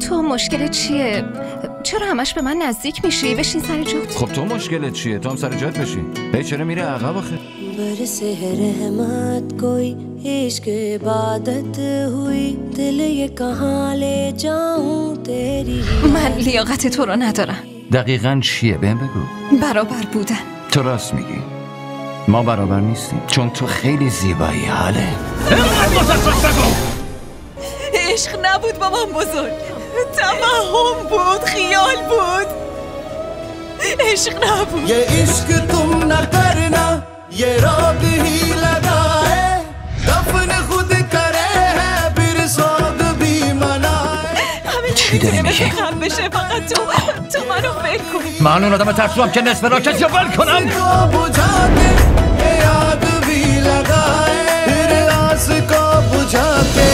تو مشکل چیه؟ چرا همش به من نزدیک میشی؟ بشین سر جات. خب تو مشکلت چیه؟ تو هم سر جات بشین. هی چرا میره عقب آخه؟ برسه رحمت کوئی عشق عبادت हुई दिल ये कहां ले जाऊं तेरी. من لیاقت تو رو ندارم. دقیقاً چیه؟ بهم بگو. برابر بودن. تو راست میگی. ما برابر نیستیم چون تو خیلی زیبایی. حاله عشق نبود بابام بزرگ، توهم بود، خیال بود، عشق نبود. ये इश्क तुम न करना ये रब ही लगाए दफन खुद करे है फिर सोग भी मनाए. چی داری میگی؟ خم بشه فقط تو منو فکر کن. من اون آدم ترسوام که نصف راکت یا ول کنم. बुझा के आग भी लगाए फिर आस को बुझा के